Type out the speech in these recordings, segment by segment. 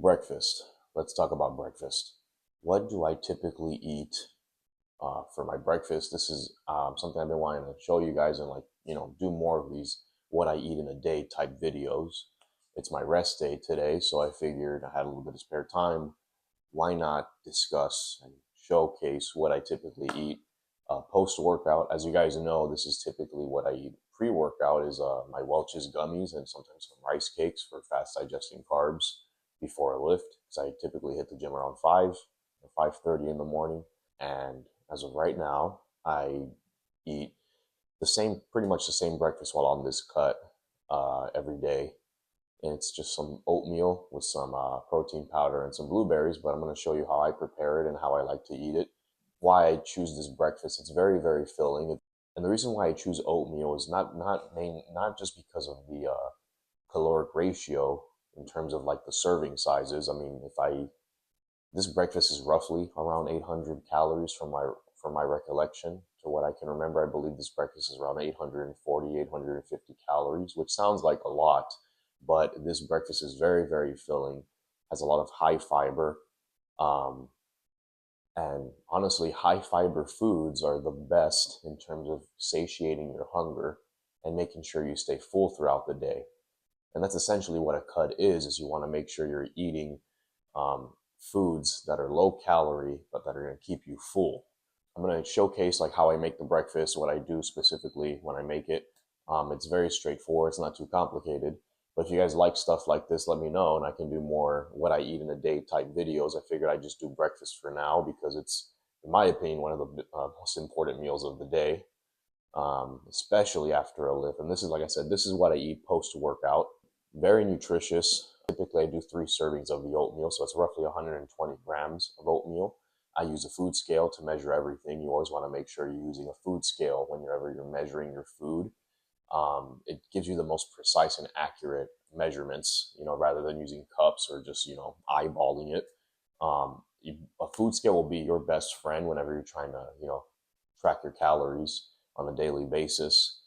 breakfast. Let's talk about breakfast. What do I typically eat for my breakfast? This is something I've been wanting to show you guys and do more of these what I eat in a day type videos. It's my rest day today, so I figured I had a little bit of spare time. Why not discuss and showcase what I typically eat post-workout? As you guys know, this is typically what I eat. Pre-workout is my Welch's gummies and sometimes some rice cakes for fast digesting carbs before I lift, because I typically hit the gym around 5 or 5:30 in the morning. And as of right now, I eat pretty much the same breakfast while on this cut every day. And it's just some oatmeal with some protein powder and some blueberries, but I'm going to show you how I prepare it and how I like to eat it. Why I choose this breakfast. It's very, very filling. And the reason why I choose oatmeal is not just because of the caloric ratio in terms of like the serving sizes. I mean, this breakfast is roughly around 800 calories from my recollection. To what I can remember, I believe this breakfast is around 840, 850 calories, which sounds like a lot, but this breakfast is very, very filling, has a lot of high fiber. And honestly, high fiber foods are the best in terms of satiating your hunger and making sure you stay full throughout the day. And that's essentially what a cut is you want to make sure you're eating foods that are low calorie, but that are going to keep you full. I'm going to showcase like how I make the breakfast, what I do specifically when I make it. It's very straightforward. It's not too complicated. But if you guys like stuff like this, let me know, and I can do more what I eat in a day type videos. I figured I'd just do breakfast for now because it's, in my opinion, one of the most important meals of the day, especially after a lift. And this is, like I said, this is what I eat post-workout. Very nutritious. Typically, I do 3 servings of the oatmeal, so it's roughly 120 grams of oatmeal. I use a food scale to measure everything. You always want to make sure you're using a food scale whenever you're measuring your food. It gives you the most precise and accurate measurements, rather than using cups or just, eyeballing it. A food scale will be your best friend whenever you're trying to, track your calories on a daily basis.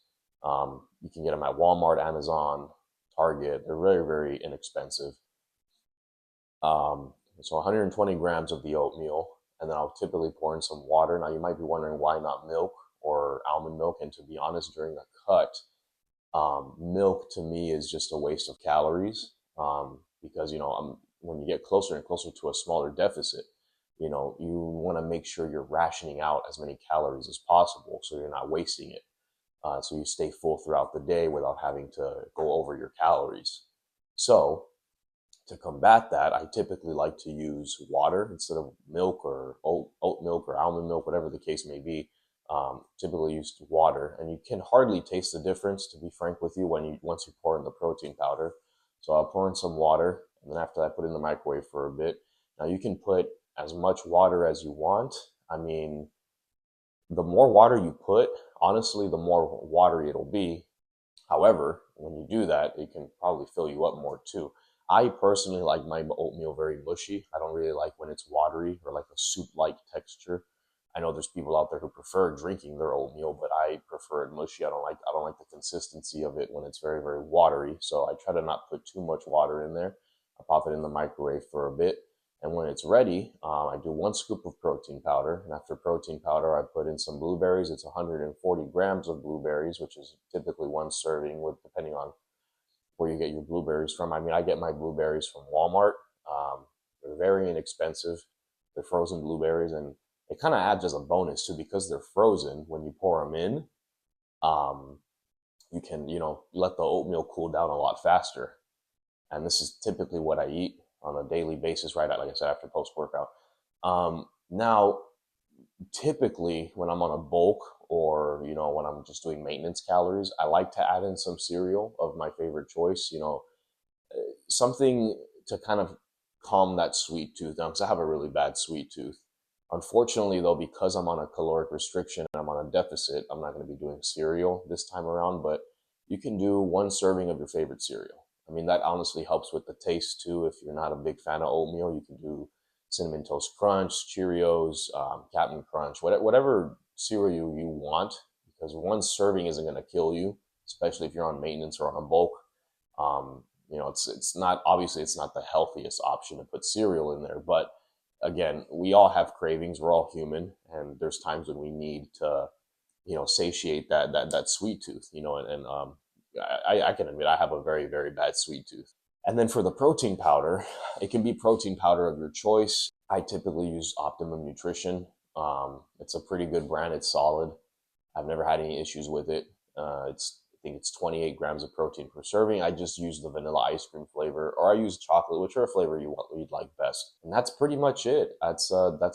You can get them at Walmart, Amazon, Target. They're very, very inexpensive. So 120 grams of the oatmeal, and then I'll typically pour in some water. Now you might be wondering why not milk or almond milk, and to be honest, during a cut, milk to me is just a waste of calories, because when you get closer and closer to a smaller deficit, you want to make sure you're rationing out as many calories as possible so you're not wasting it, so you stay full throughout the day without having to go over your calories. So to combat that, I typically like to use water instead of milk or oat milk or almond milk, whatever the case may be. Typically used water, and you can hardly taste the difference, to be frank with you, once you pour in the protein powder. So I'll pour in some water, and then after that, put it in the microwave for a bit. Now you can put as much water as you want. I mean, the more water you put, honestly, the more watery it'll be. However, when you do that, it can probably fill you up more too. I personally like my oatmeal very mushy. I don't really like when it's watery or like a soup-like texture. I know there's people out there who prefer drinking their oatmeal, but I prefer it mushy. I don't like the consistency of it when it's very, very watery. So I try to not put too much water in there. I pop it in the microwave for a bit. And when it's ready, I do 1 scoop of protein powder. And after protein powder, I put in some blueberries. It's 140 grams of blueberries, which is typically 1 serving, depending on where you get your blueberries from. I mean, I get my blueberries from Walmart. They're very inexpensive. They're frozen blueberries, and it kind of adds as a bonus too, because they're frozen. When you pour them in, you can, let the oatmeal cool down a lot faster. And this is typically what I eat on a daily basis, right? Like I said, after post-workout. Now, typically when I'm on a bulk or, when I'm just doing maintenance calories, I like to add in some cereal of my favorite choice, something to kind of calm that sweet tooth down, because I have a really bad sweet tooth. Unfortunately, though, because I'm on a caloric restriction and I'm on a deficit, I'm not going to be doing cereal this time around, but you can do 1 serving of your favorite cereal. I mean, that honestly helps with the taste too. If you're not a big fan of oatmeal, you can do Cinnamon Toast Crunch, Cheerios, Captain Crunch, whatever cereal you want, because 1 serving isn't going to kill you, especially if you're on maintenance or on a bulk. It's not, obviously it's not the healthiest option to put cereal in there, but again, we all have cravings. We're all human, and there's times when we need to, satiate that sweet tooth, and I can admit I have a very, very bad sweet tooth. And then for the protein powder, it can be protein powder of your choice. I typically use Optimum Nutrition. It's a pretty good brand. It's solid. I've never had any issues with it. I think it's 28 grams of protein per serving. I just use the vanilla ice cream flavor, or I use chocolate, whichever flavor you'd like best. And that's pretty much it. That's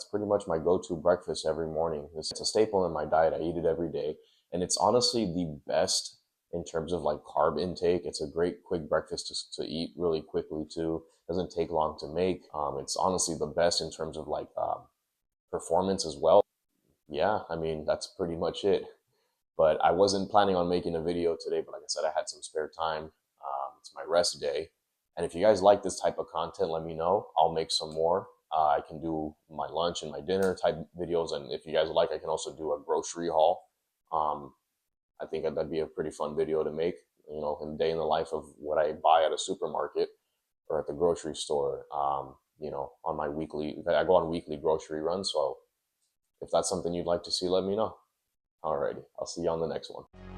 pretty much my go-to breakfast every morning. It's a staple in my diet. I eat it every day, and it's honestly the best in terms of like carb intake. It's a great quick breakfast to eat really quickly too. Doesn't take long to make. It's honestly the best in terms of like performance as well. Yeah, I mean that's pretty much it. But I wasn't planning on making a video today, but like I said, I had some spare time. It's my rest day. And if you guys like this type of content, let me know. I'll make some more. I can do my lunch and my dinner type videos. And if you guys like, I can also do a grocery haul. Um, I think that'd be a pretty fun video to make, in the day in the life of what I buy at a supermarket or at the grocery store, on my I go on weekly grocery runs. So if that's something you'd like to see, let me know. Alrighty, I'll see you on the next one.